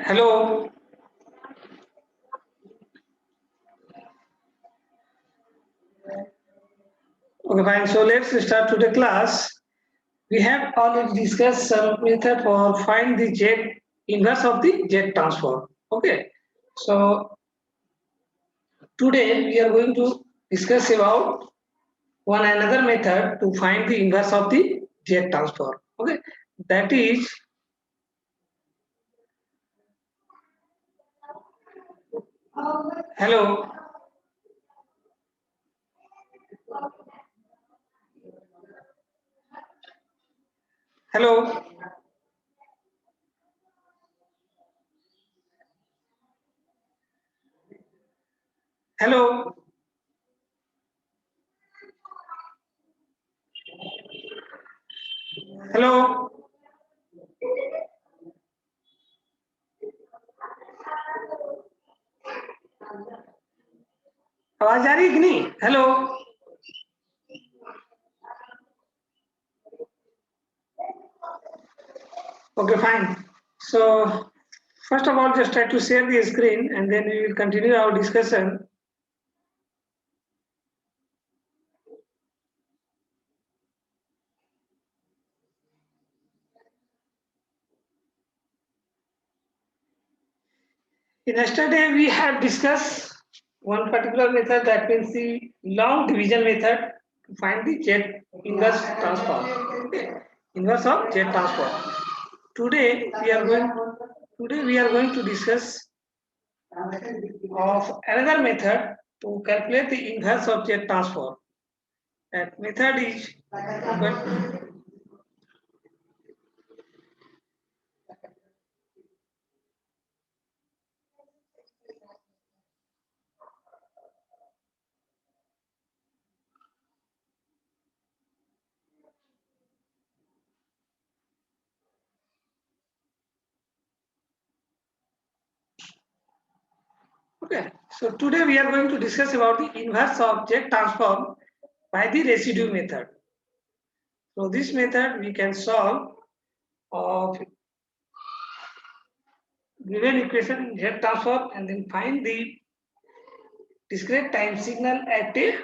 Hello. Okay, fine. So let's start today class. We have already discussed some method for find the jet inverse of the jet transform. Okay. So today we are going to discuss about one another method to find the inverse of the jet transform. Okay. That is hello. Hello. Hello. Hello. आवाज आ रही है कि नहीं? Hello. Okay, fine. So, first of all, just try to share the screen and then we will continue our discussion. Yesterday, we have discussed one particular method, that means the long division method to find the jet inverse transform. Okay. Inverse of jet transform. Today, we are going to discuss of another method to calculate the inverse of jet transform. That method is okay. So today we are going to discuss about the inverse of jet transform by the residue method. So this method we can solve of given equation jet transform and then find the discrete time signal at a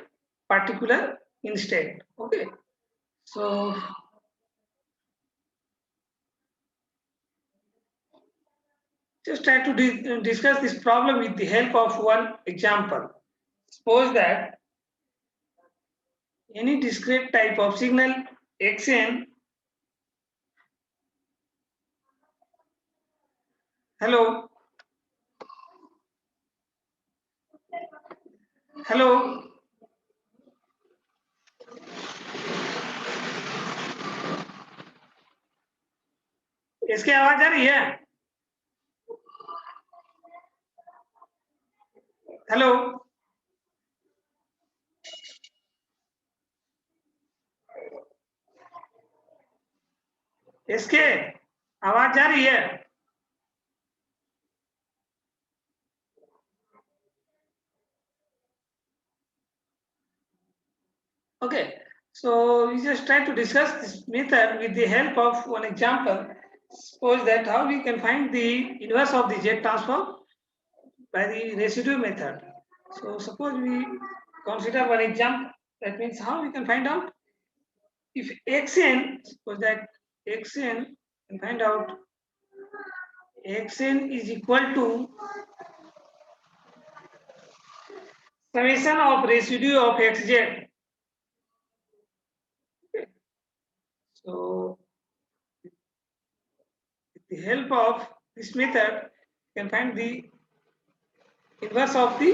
particular instant. Okay. So just try to discuss this problem with the help of one example. Suppose that any discrete type of signal xn. Hello. Hello. इसकी आवाज आ रही है? Hello. इसके आवाज जा रही है? Okay, so we just try to discuss this method with the help of one example. Suppose that how we can find the inverse of the jet transform by the residue method. So suppose we consider one example. That means how we can find out if xn, suppose that xn, and find out xn is equal to summation of residue of xz. Okay. So with the help of this method, you can find the inverse of the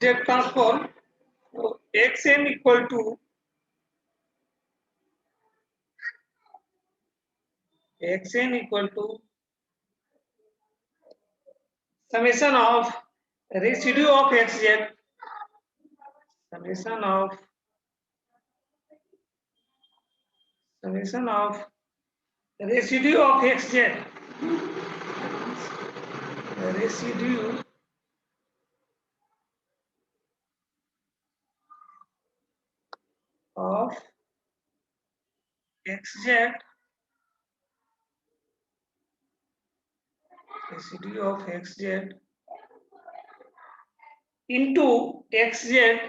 jet transform. So xn equal to summation of residue of xz, summation of residue of xz, residue of xz residue of xz into xz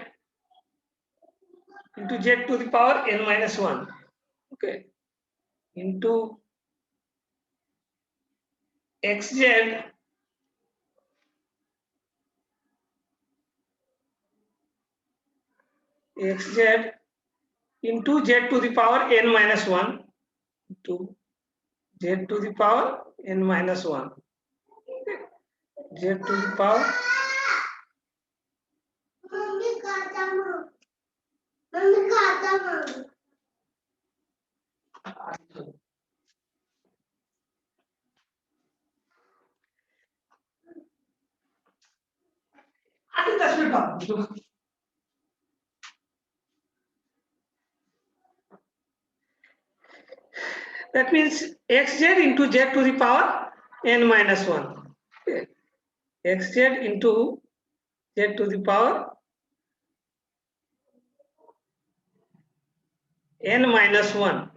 into z to the power n minus 1. Okay, into xz into z to the power n minus 1 into z to the power n minus 1. Okay. Z to the power आधी 10 minute बाद that means xz into z to the power n minus 1. Okay. xz into z to the power n minus 1.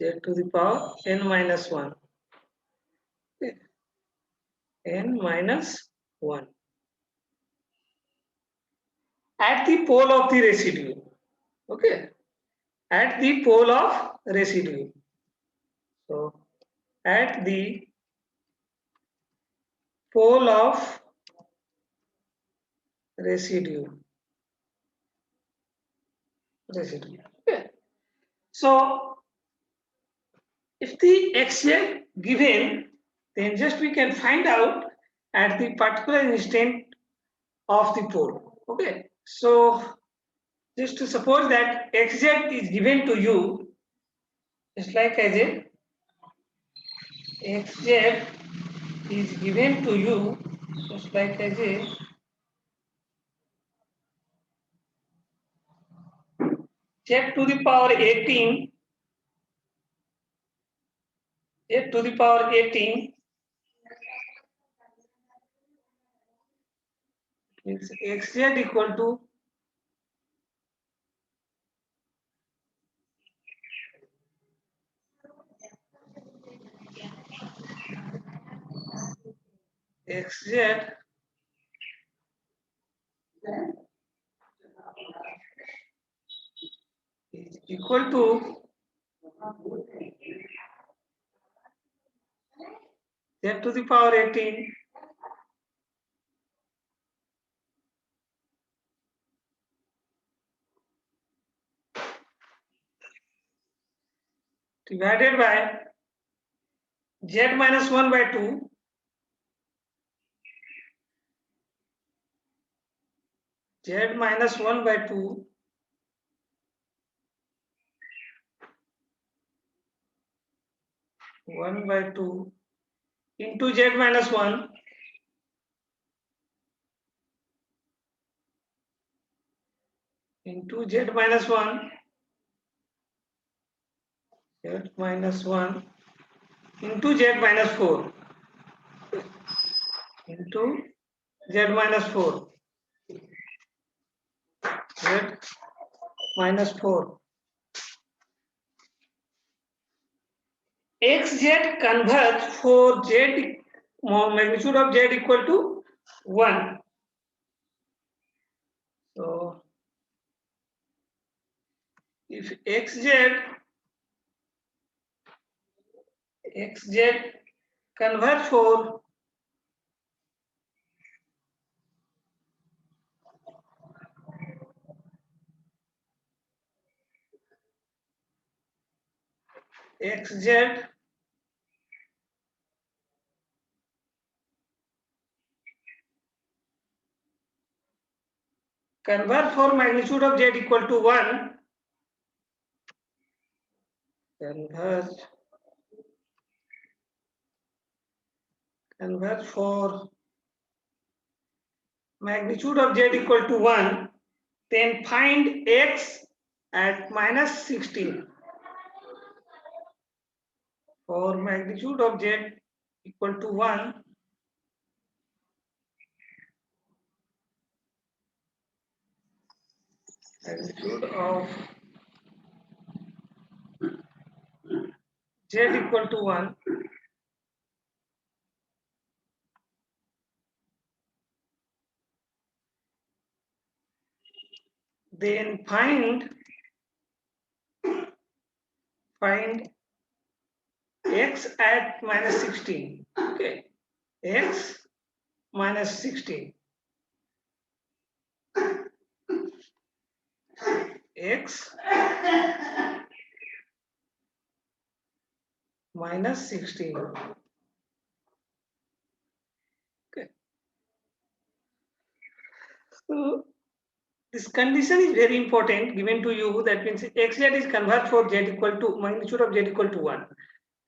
Z to the power n minus 1. Okay. N minus 1. At the pole of the residue. Okay. At the pole of residue. So, at the pole of residue. Okay. So, if the xz given, then just we can find out at the particular instant of the pole. Okay. So, just to suppose that xz is given to you, just like as a xz is given to you, just like as a z to the power 18, z to the power 18 means xz equal to xz is equal to z to the power 18 divided by z minus 1 by 2 z minus 1 by 2 1 by 2 into z minus 1 into z minus 1 z minus 1 into z minus 4 into z minus 4 z minus 4 xz converge for z magnitude of z equal to 1. So if xz converge for xz converge for magnitude of z equal to 1 converge for magnitude of z equal to 1, then find x at minus 16 for magnitude of z equal to 1. Magnitude of z equal to 1, then find x at minus 16. Okay, x minus 16. X minus 16. Okay. So this condition is very important given to you. That means xz is converged for z equal to magnitude of z equal to 1.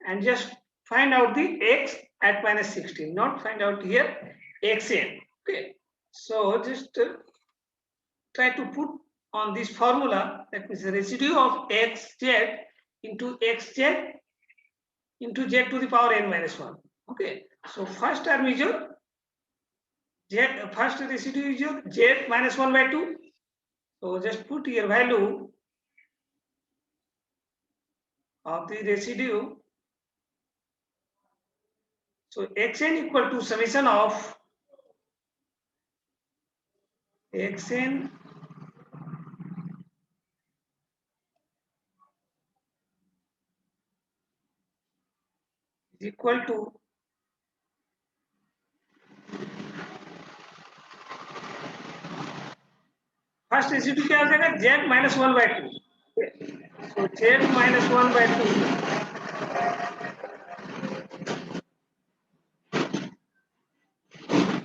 And just find out the x at minus 16, not find out here xn. Okay. So just try to put on this formula, that means the residue of xz into xz into z to the power n minus 1. Okay. So first term is your z, first residue is your z minus 1 by 2. So just put your value of the residue. So xn equal to summation of xn is equal to first residue क्या हो जाएगा z minus 1 by 2. So z minus 1 by 2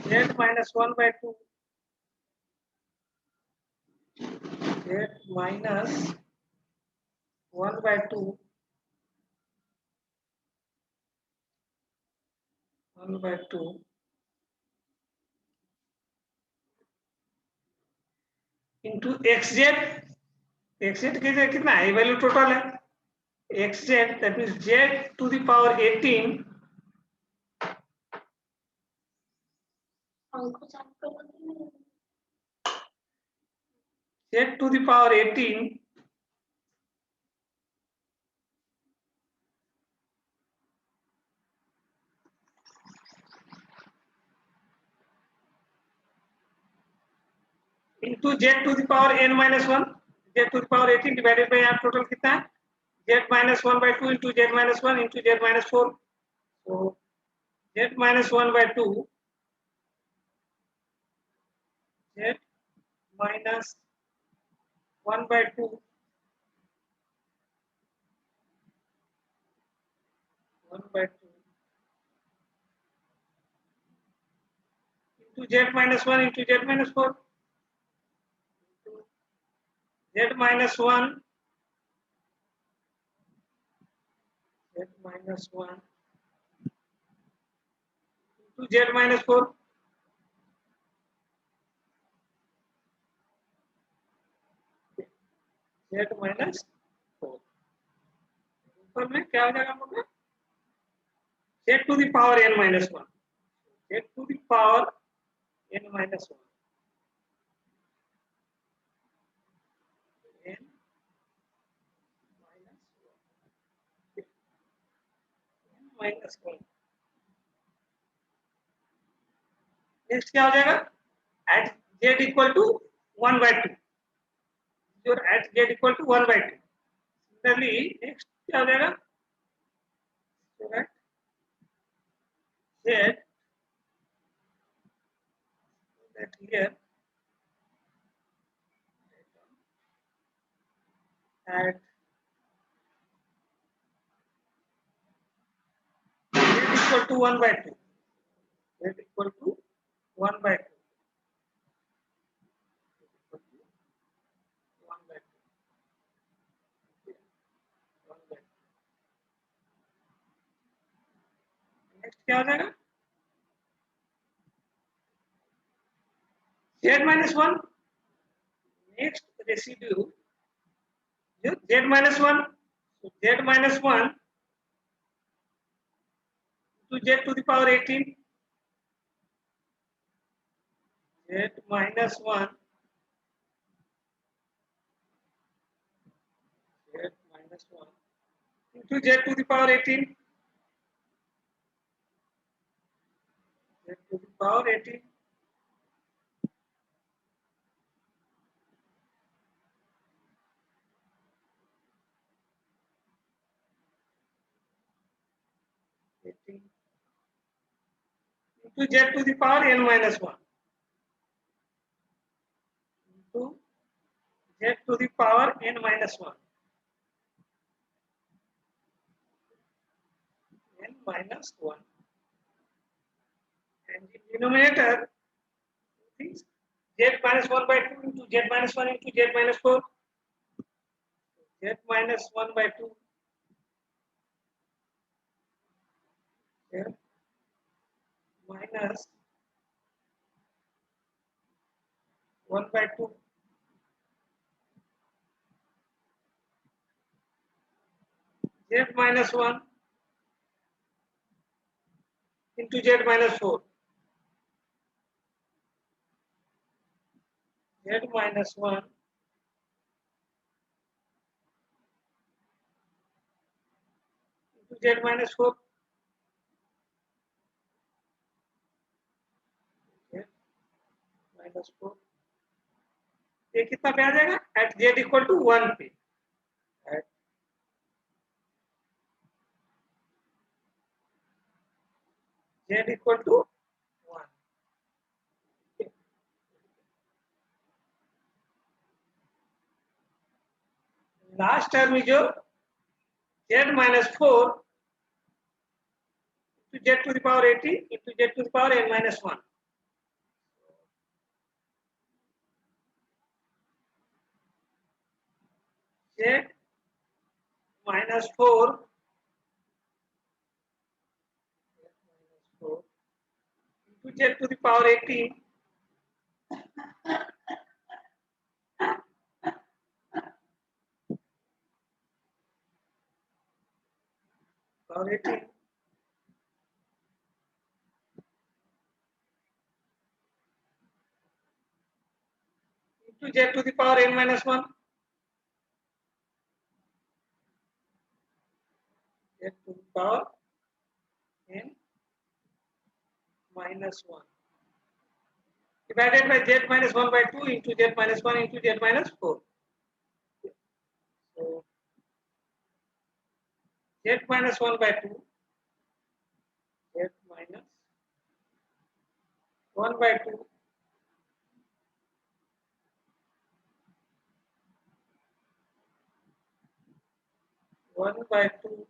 z minus 1 by 2 z minus 1 by 2 1 by 2 into xz. xz कितना है, value total है xz, that means z to the power 18 z to the power 18 into z to the power n minus 1, z to the power 18 divided by यहाँ total कितना है z minus 1 by 2 into z minus 1 into z minus 4. So z minus 1 by 2 z minus 1 by 2 1 by 2 into z minus 1 into z minus 4 z minus 1 z minus 1 into z minus 4 z minus 4. ऊपर में क्या हो जाएगा हम लोग का z to the power n minus 1 z to the power n minus 1 n minus 1 n minus 1. Next क्या हो जाएगा at z equal to 1 by 2, your at z equal to 1 by 2. Similarly next क्या हो जाएगा, so that z that here at z equal to 1 by 2, z equal to 1 by 2, equal to 1 by 2, 1 by 2. Next क्या हो जाएगा z minus 1, next residue z minus 1, so z minus 1 to z to the power 18 z minus 1 z minus 1 into z to the power 18. Z to the power 18. Into z to the power n minus 1. Into z to the power n minus 1. N minus 1. And the denominator is z minus 1 by 2 into z minus 1 into z minus 4. Z minus 1 by 2. Z minus 1 by 2. Z minus 1 into z minus 4. Z minus 1 into z minus 4. Z minus 4. ये कितना पे आ जाएगा? At z equal to 1 पे. At z equal to 1. Last term में जो z minus 4 into z to the power 80 into z to the power n minus 1. Z minus 4 into z to the power 18 power 18 into z to the power n minus 1. Z to the power n minus 1 divided by z minus 1 by 2 into z minus 1 into z minus 4. So z minus 1 by 2, z minus 1 by 2 1 by 2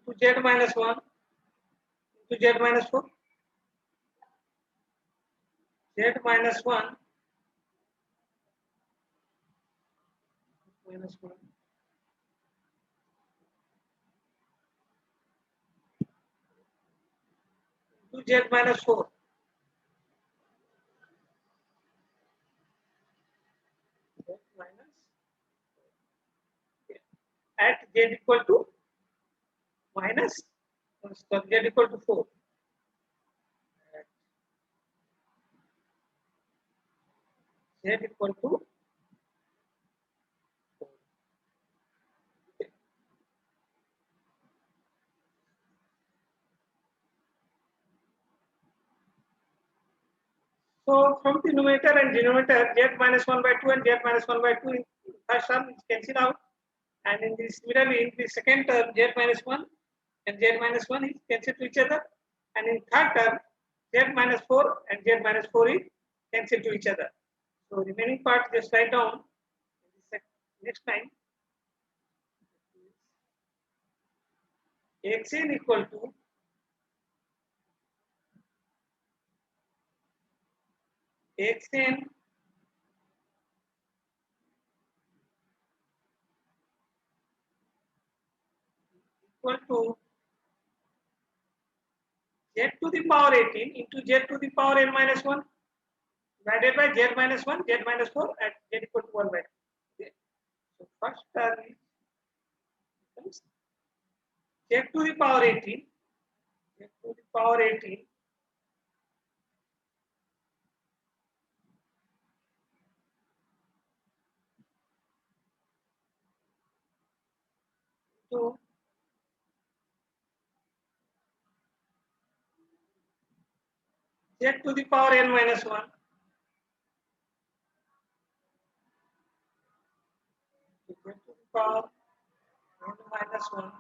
into z minus 1 into z minus 4. Z minus 1 minus 1 into z minus 4. Z minus at z equal to minus z equal to 4. At z equal to 4. So from the numerator and denominator, z minus 1 by 2 and z minus 1 by 2 in first term is cancelled out, and in this similarly in the second term z minus 1 and z minus 1 is cancelled to each other, and in third term z minus 4 and z minus 4 is cancelled to each other. So remaining part just write down next time. Xn equal to Xn equal to z to the power 18 into z to the power n minus 1 divided by z minus 1, z minus 4 at z equal to 1 by 2. Okay. So first term is z to the power 18, z to the power 18 z to the power n minus 1 z to the power n minus 1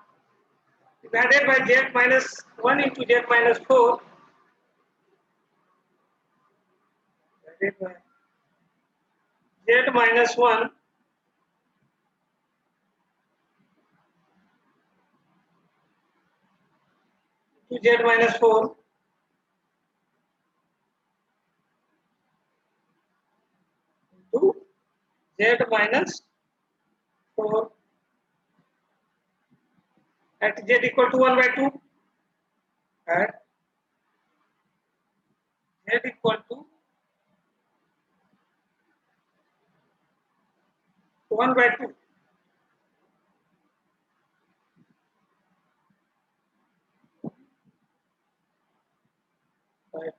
divided by z minus 1 into z minus 4 divided by z minus 1 to z minus 4 to z minus 4 at z equal to 1 by 2 at z equal to 1 by 2 by 2.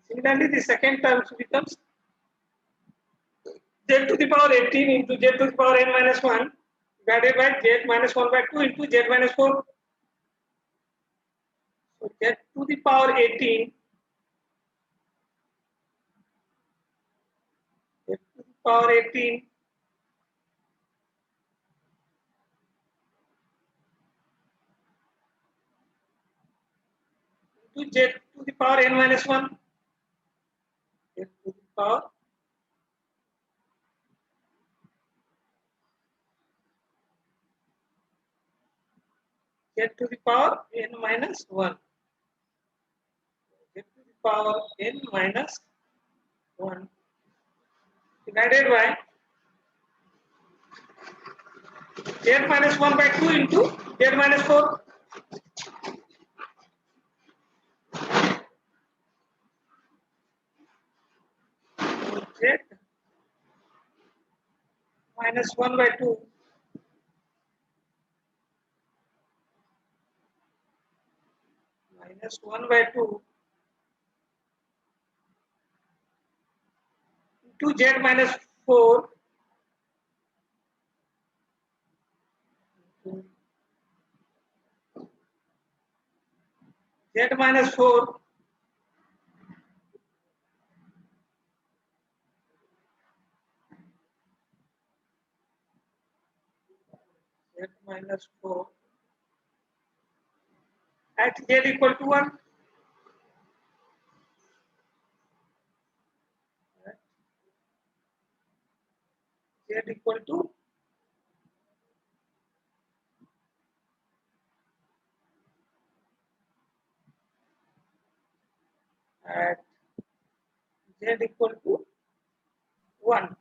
Similarly, the second term becomes z to the power 18 into z to the power n minus 1 divided by z minus 1 by 2 into z minus 4. So z to the power 18 z to the power 18 into z to the power n minus 1 z to the power z to the power n minus 1 z to the power n minus 1 divided by z minus 1 by 2 into z minus 4 z minus 1 by 2 minus 1 by 2 into z minus 4 z minus 4 z minus 4 at z equal to 1 at z equal to 1.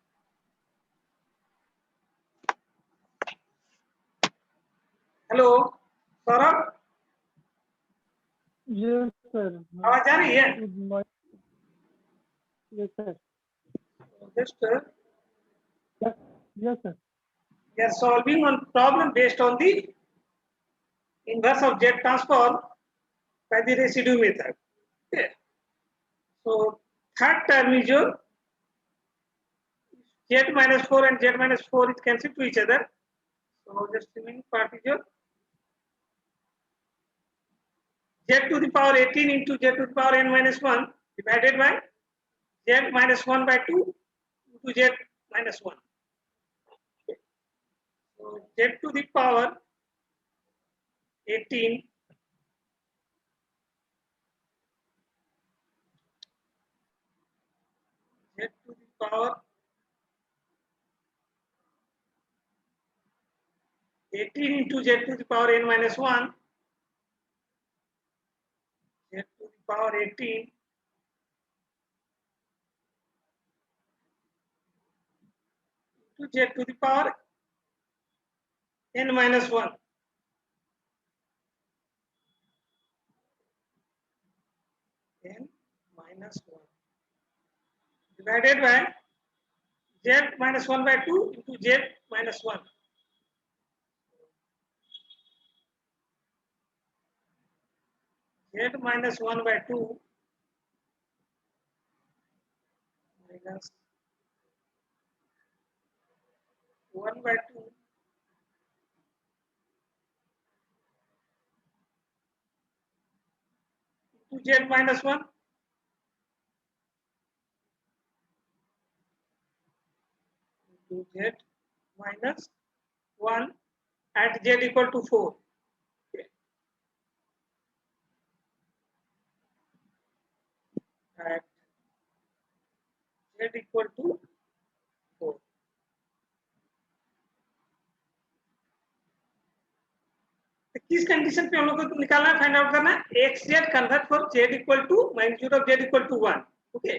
Hello Saurabh Yes, sir. आवाज आ रही है Good morning. Yes, sir. just Yes, yes, sir. we are solving one problem based on the inverse of z transform by the residue method. Okay. So third term is your z minus 4 and z minus 4 is cancelled to each other. So just remaining part is your z to the power 18 into z to the power n minus 1 divided by z minus 1 by 2 into z minus 1. Okay. So z to the power 18 z to the power 18 into z to the power n minus 1 z to the power 18 to z to the power n minus 1 n minus 1 divided by z minus 1 by 2 into z minus 1 z minus 1 by 2 minus 1 by 2 to into z minus 1 into z minus 1 at z equal to 4. Okay. At z equal to 4. किस condition पे हम लोग को निकालना है, find out करना है x z convert for z equal to magnitude of z equal to 1. Okay,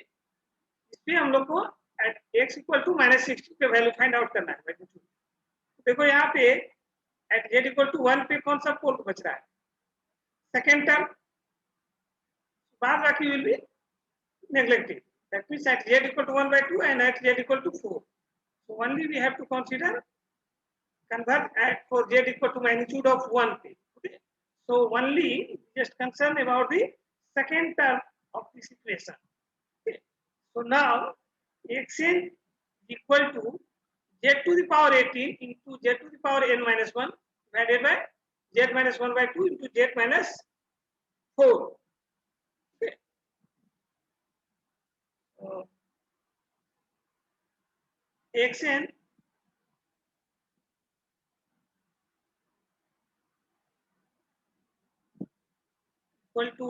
इसमें हम लोग को एट एक्स इक्वल टू -60 पे वैल्यू फाइंड आउट करना है मैग्नीट्यूड. देखो यहाँ पे एट जेड इक्वल टू 1 पे कौन सा पोल बच रहा है, सेकेंड टर्म, बाद बाकी will be neglected. That means at z equal to 1/2 and at z equal to 4. So only we have to consider convert at for z equal to magnitude of 1 p. Okay. So only just concerned about the second term of this equation. Okay. So now xn equal to z to the power 18 into z to the power n minus 1 divided by z minus 1/2 into z minus 4. Okay. So xn equal to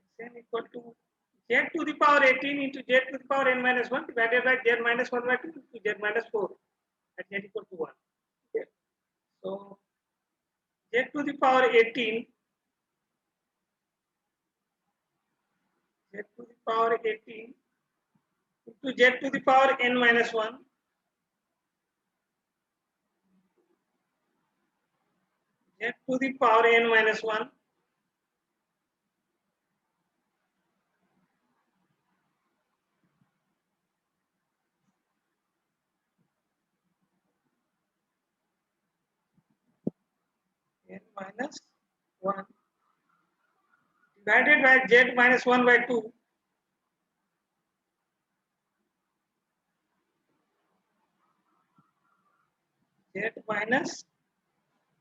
xn equal to z to the power 18 into z to the power n minus 1 divided by z minus 1/2 into z minus 4 at z equal to 1. Okay. So z to the power 18 z to the power 18 into z to the power n minus 1 z to the power n minus 1 n minus 1 divided by z minus 1/2 z minus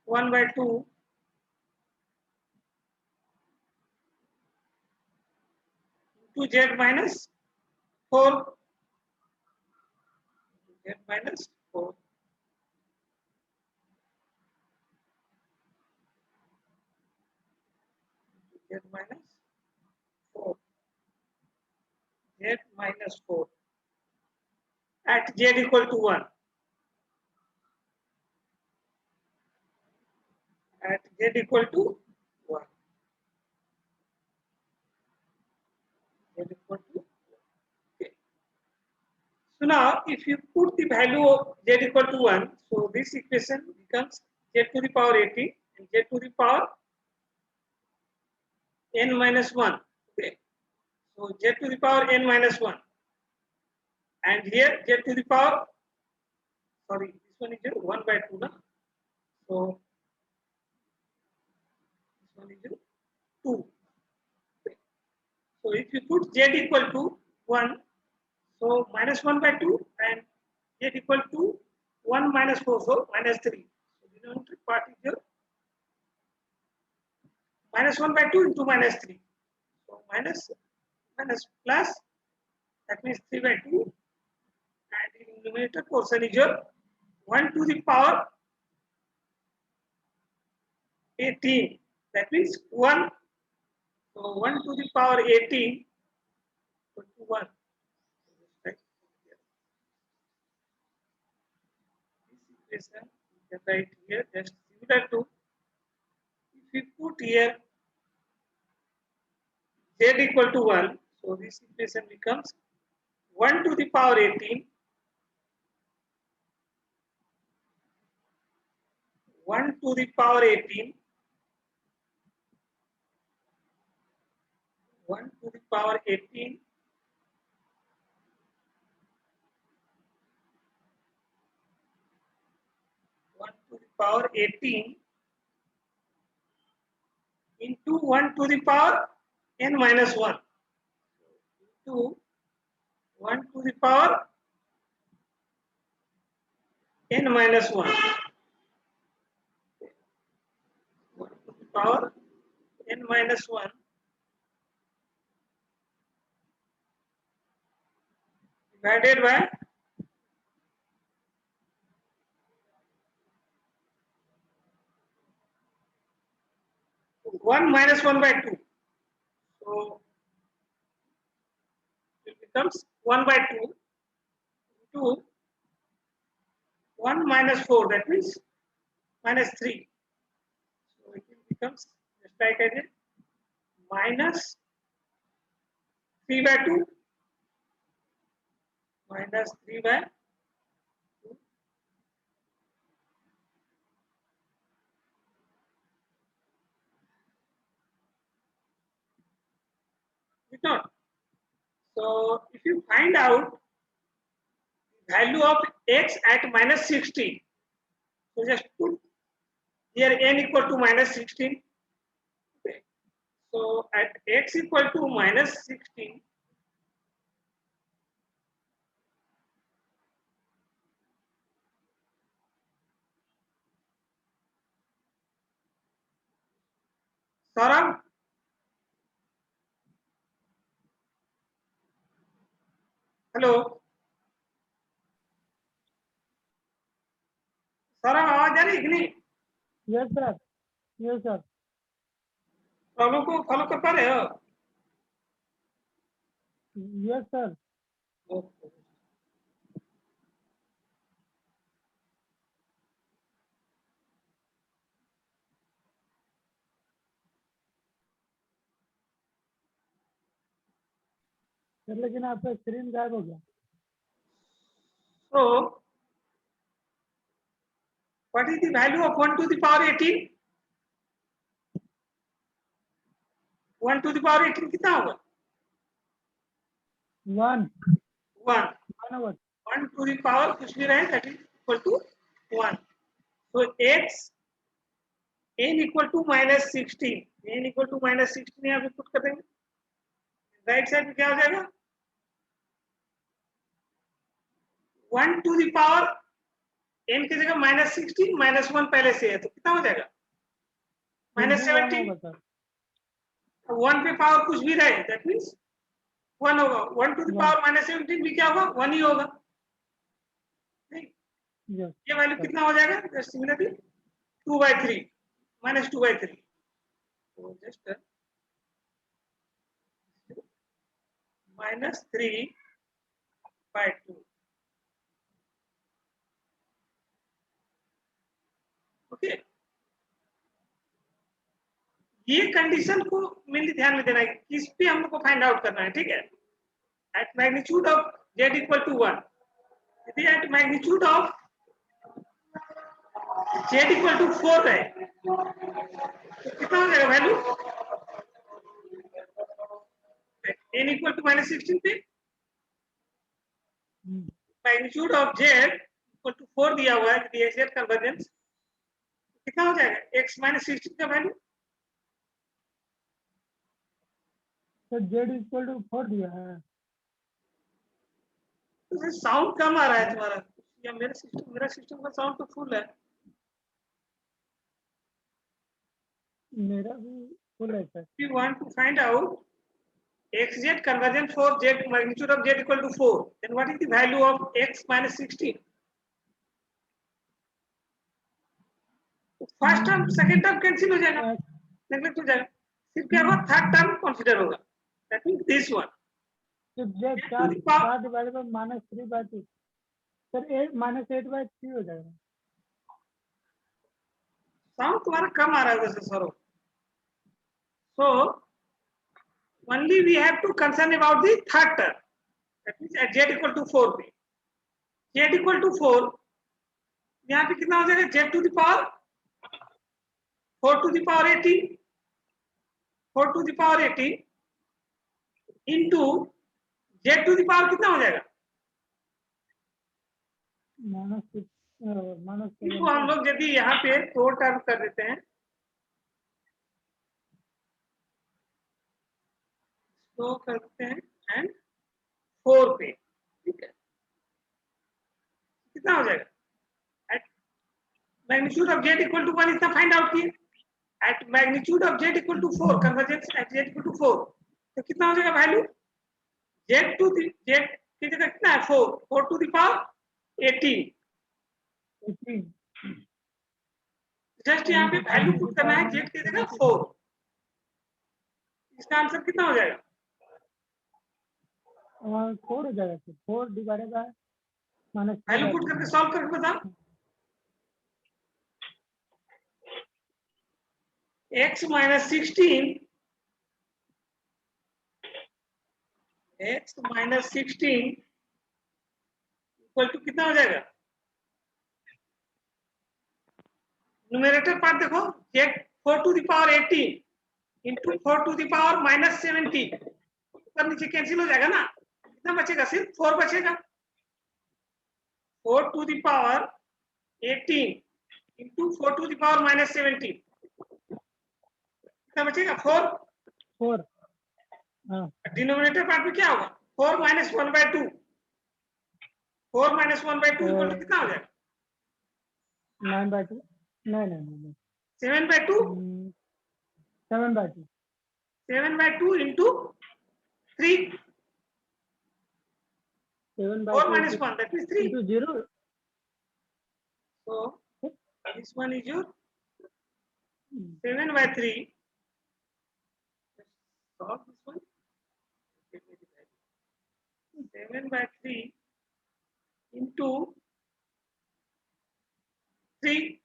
1/2 into z minus 4 z minus 4 z minus 4 z minus 4 at z equal to 1 at z equal to 1 z equal to 1. Okay. So now if you put the value of z equal to 1, so this equation becomes z to the power 80 and z to the power n minus 1. Okay. So z to the power n minus 1 and here z to the power, sorry, this one is 1/2 na? So this one is 2. Okay. So if you put z equal to 1, so minus 1/2 and z equal to 1 minus 4, so minus 3. So the denominator part is your minus 1/2 into minus 3. So minus plus, that means 3/2, and the numerator portion is your 1 to the power 18. That means 1. So 1 to the power 18 equal to 1. Right? This equation you can write here just similar to, if we put here z equal to 1, so this equation becomes 1 to the power 18 1 to the power 18 1 to the power 18 1 to the power 18 into 1 to the power n minus 1. to 1 to the power n minus 1. 1 to the power n minus 1 divided by 1 minus 1 by 2. So it becomes 1 by 2 to 1 minus 4, that means minus 3. So it becomes just like I did, minus 3 by 2 minus 3 by 2. It's not. So if you find out the value of x at minus 16, so just put here n equal to minus 16. Okay. So at x equal to minus 16, Saurabh, hello Saurabh, आवाज आ रही है कि नहीं? Yes, sir. Yes, sir. Problem को follow कर पा रहे हो? Yes, sir. ओके। सर लेकिन आपका स्क्रीन गायब हो गया। So what is the value of 1 to the power 18? 1 to the power 18 कितना होगा? 1 1 over 1 to the power कुछ भी रहे, that is equal to 1. So x n equal to minus 16, n equal to minus 16 यहाँ पे पुट कर देंगे। Right side में क्या हो जाएगा? 1 to the power n की जगह minus 16 minus 1 पहले से है, तो कितना हो जाएगा? minus 17. होगा सर। 1 पे पावर कुछ भी रहे, that means 1 होगा। 1 to the power minus 17 भी क्या होगा? 1 ही होगा। नहीं, ये वैल्यू कितना हो जाएगा? Similarly 2 by 3 minus 2 by 3. So just minus 3 by 2. Okay, ये कंडीशन को मेनली ध्यान में देना है, किस पे हम लोग को फाइंड आउट करना है, ठीक है? At magnitude of z equal to 1, यदि at magnitude of z equal to 4 है तो कितना हो जाएगा value? n equal to minus 16 पे magnitude of z equal to 4 दिया हुआ है, यदि z कन्वर्जेंस कितना हो जाएगा? x माइनस 16 का वैल्यू। तो z इक्वल टू 4 दिया है। तो साउंड कम आ रहा है तुम्हारा, या मेरा सिस्टम का साउंड तो फुल है। मेरा भी फुल है sir. We want to find out xz convergent for z magnitude of z equal to 4, then what is the value of x minus 16? First term second term cancel हो जाएगा, neglect हो जाएगा, सिर्फ क्या होगा? थर्ड टर्म कंसीडर होगा, that means this one. तो z 4 divided by -3 by 2 sir -8 by 3 हो जाएगा। साउंड तुम्हारा कम आ रहा है वैसे sir. So only we have to concern about the third term, that means at z equal to 4 पे z equal to 4 यहाँ पे कितना हो जाएगा? z to the power 4 to the power 18, 4 to the power 18 into z to the power कितना हो जाएगा? इसको हम लोग यदि यहाँ पे 4 टर्म कर देते हैं तो करते हैं एंड 4 पे, ठीक है, कितना हो जाएगा? At magnitude of z equal to 1 इतना फाइंड आउट किए, at magnitude of z equal to 4, convergence at z equal to 4, तो कितना हो जाएगा value? z to the z की जगह कितना है? 4 टू द पावर 18। जस्ट यहाँ पे वैल्यू पुट करना है, z की जगह 4, इसका आंसर कितना हो जाएगा? 4 हो जाएगा, 4 divided bye minus value put करके सॉल्व करके बता। x minus 16 इक्वल टू कितना हो जाएगा? न्यूमरेटर पार्ट देखो, z 4 to the power 18 into 4 to the power minus 70, ऊपर नीचे कैंसिल हो जाएगा ना, कितना बचेगा? सिर्फ 4 बचेगा। 4 to the power 18 into 4 to the power minus 70, कितना बचेगा? 4। 4 डिनोमिनेटर पार्ट में क्या होगा? 4 माइनस 1/2, 4 माइनस 1/2 इक्वल टू कितना हो जाएगा? 9/2, नहीं 7/2, 7/2, 7/2 into 3, 7/2 4 minus 1, that means 3. into 0. So this one is your 7/3. Solve this one. 7/3 into 3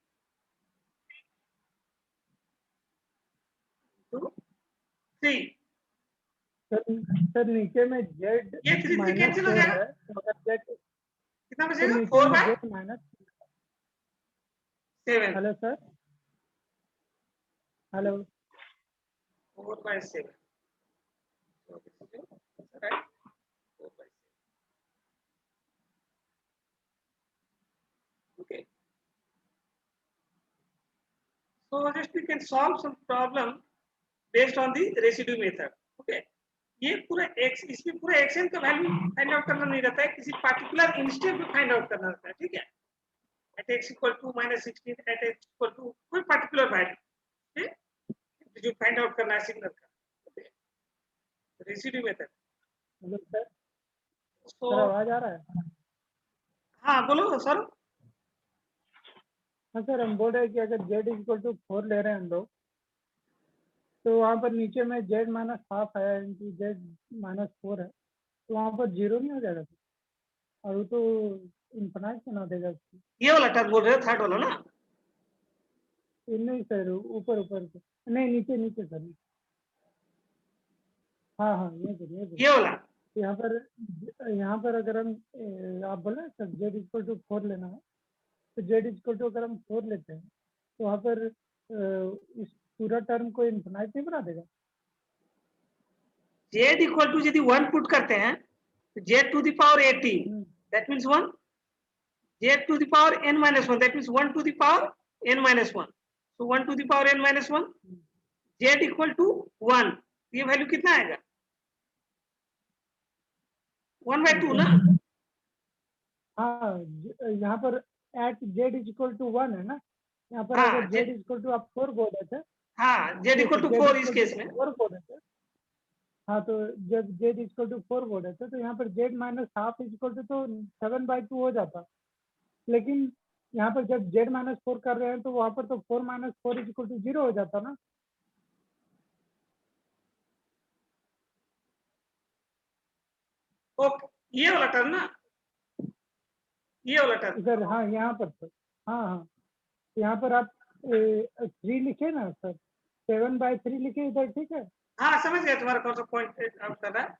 into 3. Sir नीचे में z ये 3 माइनस कैंसिल हो 4 जाएगा, है, तो अगर z कितना तो बचेगा? नीचे 4 में by z minus 7, hello sir, hello 4 by 7. So this is your answer, right? 4 by 7. Okay. So just we can solve some problem based on the residue method. Okay. ये पूरा x, इसमें पूरा xn का वैल्यू फाइंड आउट करना नहीं रहता है, किसी पार्टिकुलर इंस्टेंट में फाइंड आउट करना रहता है, ठीक है? At x equal to -16, at x equal to कोई पार्टिकुलर वैल्यू, जो फाइंड आउट करना है सिग्नल का, okay? Residue method. Hello sir, तो सर आवाज आ रहा है? हाँ बोलो सर। हाँ सर, हम बोल रहे हैं कि अगर z इक्वल टू 4 ले रहे हैं हम लोग, तो वहाँ पर नीचे में z माइनस हाफ है इंटू z माइनस 4 है, तो वहाँ पर 0 नहीं हो जाएगा सर? और वो तो इन्फिनाइट बना देगा उसको। ये वाला टर्म बोल रहे हो, थर्ड वाला ना? नहीं सर, ऊपर नहीं, नीचे सर, हाँ ये सर, ये वाला यहाँ पर अगर हम आप बोले सर z इक्वल टू 4 लेना है, तो z इक्वल टू अगर हम 4 लेते हैं तो वहाँ पर इस पूरा टर्म को इन्फिनाइट नहीं बना देगा? z इक्वल टू यदि 1 पुट करते हैं तो z to the power 18, that means 1, z to the power n minus 1, that means 1 to the power n minus 1, so 1 to the power n minus 1, z equal to 1, ये value कितना आएगा? 1/2 ना? हाँ, यहाँ पर एट z इक्वल टू 1 है ना, यहाँ पर हाँ, अगर z इक्वल टू आप 4 बोल रहे थे, हाँ z इक्वल टू 4 इस केस में, 4 बोल रहे थे, हाँ तो जब z इक्वल टू 4 बोल रहे थे तो यहाँ पर z minus half equal to तो 7/2 हो जाता, लेकिन यहाँ पर जब z माइनस 4 कर रहे हैं तो वहाँ पर तो 4 माइनस 4 इक्वल टू 0 हो जाता ना। ओके, ये वाला टर्म ना, ये वाला टर्म सर हाँ, यहाँ पर सर, हाँ यहाँ पर आप 3 लिखे ना सर, 7/3 लिखे इधर, ठीक है? हाँ समझ गया तुम्हारा कौन सा पॉइंट आउट कर रहा है।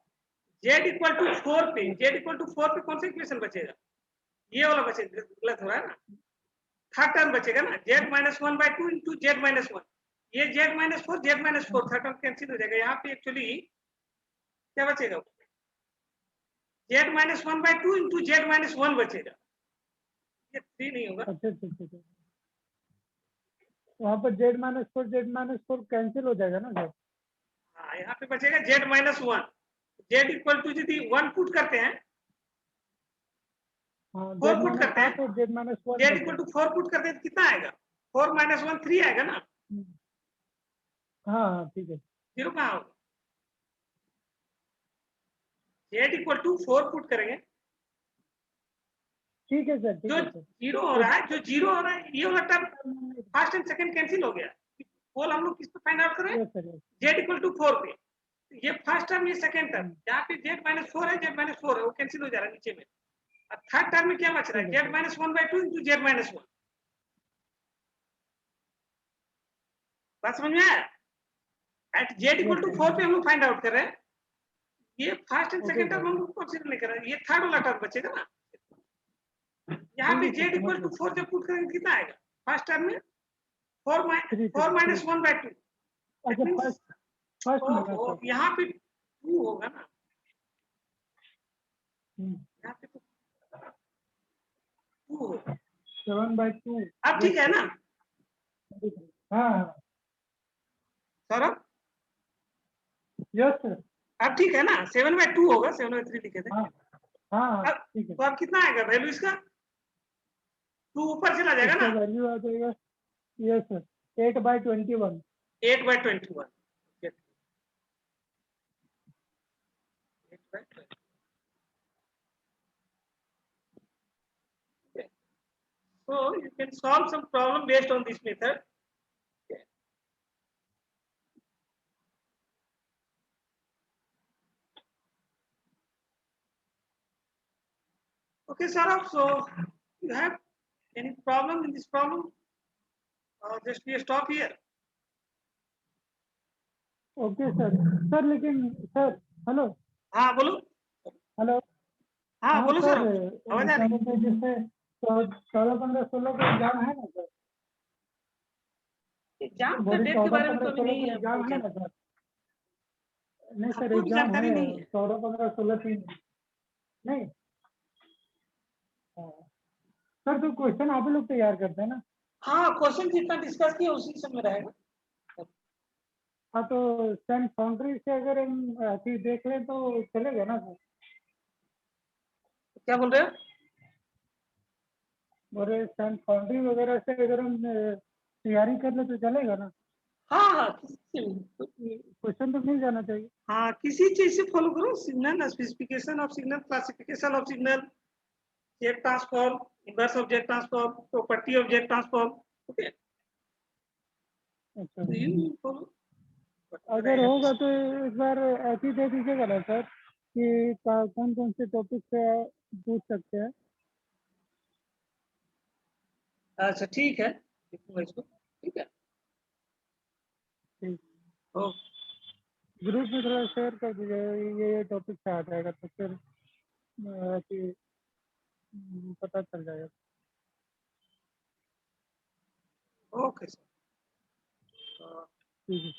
z इक्वल टू 4 पे, z इक्वल टू 4 पे कौन सा इक्वेशन बचेगा? ये वाला बचेगा, गलत हो रहा है ना? थर्ड टर्म बचेगा ना, z minus 1/2 into z minus 1, ये z minus 4, z minus 4, third term cancel हो जाएगा। यहाँ पे एक्चुअली क्या बचेगा? z minus 1/2 into z minus 1 बचेगा, ये 3 नहीं होगा। अच्छा, वहाँ पर z माइनस 4 कैंसिल हो जाएगा ना सर? हाँ यहाँ पे बचेगा z minus 1, z equal to यदि 1 पुट करते हैं, हाँ 4 जेड पुट माइनस करते हैं, 7 और z minus 1 z equal to 4 put करते हैं तो कितना आएगा? 4 माइनस 1 3 आएगा ना, हाँ हाँ ठीक है, 0 कहाँ होगा? जेड इक्वल टू 4 पुट करेंगे, ठीक है सर, ठीक जो है सर। 0 हो रहा है, जो 0 हो रहा है, ये वाला term first and second cancel हो गया। बोल हम लोग किस पे फाइंड आउट करें? Yes sir, yes. Z equal to 4 पे। ये फर्स्ट टर्म, ये सेकंड टर्म, यहाँ पे जेड माइनस 4 है, जेड माइनस 4 है, वो कैंसिल हो जा रहा है नीचे में। और थर्ड टर्म में क्या बच रहा है? ठीक है z sir, minus 1/2 into z minus 1। बात समझ में आया? At z yes equal to sir, 4 पे हम लोग फाइंड आउट कर रहे हैं। ये first and okay second term sir, हम लोग कंसीडर नहीं कर रहे हैं, ये थर्ड वाला टर्म बचेगा ना। यहाँ ठीक पे है सर, जेड समझ इक्वल टू गया। 4 जब पुट करेंगे कितना आएगा? फर्स्ट टर्म में 4 3 4 3 माइनस 1/2। दैट अच्छा, मीन्स फर्स्ट माइनस ओहो, सर। यहाँ पे 2 होगा ना, हम्म, यहाँ पे तो 2 होगा। 7/2। अब यस ठीक है सर, ना हाँ हाँ, सौरभ? यस सर, अब ठीक है ना, 7/2 होगा, 7/3 लिखे थे। हाँ हाँ हाँ, अब ठीक है। तो अब कितना आएगा वैल्यू इसका? 2 ऊपर चला जाएगा इसका ना, वैल्यू आ जाएगा, yes sir, 8/21। 8/21। 8/20। So you can solve some problem based on this method. Okay, Saurabh, so you have any problem in this problem? Or just we stop here? Okay sir. Sir लेकिन sir, hello हाँ बोलो। Hello, हाँ हाँ बोलो sir, sir, आवाज आ क्या रही? बोलते हैं, जैसे 14, 15, 16 का एग्जाम है ना सर, एग्जाम का बोले डेट के 14, बारे में तो 15, अभी 16 नहीं का है एग्जाम हमको है ना जानकारी। सर। नहीं सर, हमको भी एग्जाम है जानकारी नहीं है। 14, 15, 16 3 नहीं। हाँ। सर तो क्वेश्चन आप ही लोग तैयार करते हैं ना? हाँ, क्वेश्चन जितना डिस्कस किया उसी सब में रहेगा। हाँ तो सेंट फाउंड्री से अगर हम अभी देख लें तो चलेगा ना सर? क्या बोल रहे हो? बोले सेंट फाउंड्री वगैरह से अगर हम तैयारी कर ले तो चलेगा ना? हाँ हाँ, किसी से भी। क्वेश्चन तो मिल जाना चाहिए। हाँ, किसी चीज से फॉलो करो, signal, specification of signal, classification of signal, jet transform, inverse of jet transform, property of jet transform. Okay, अच्छा, तो यू फॉलो अगर होगा तो एक बार ऐसी दे दीजिएगा ना सर कि कौन कौन से टॉपिक से पूछ सकते हैं। अच्छा ठीक है, लिखूंगा इसको। ठीक है, ठीक, ओके। ग्रुप में थोड़ा शेयर कर दीजिएगा, ये टॉपिक से आ जाएगा तो फिर ऐसे पता चल जाएगा। Okay sir. ठीक है।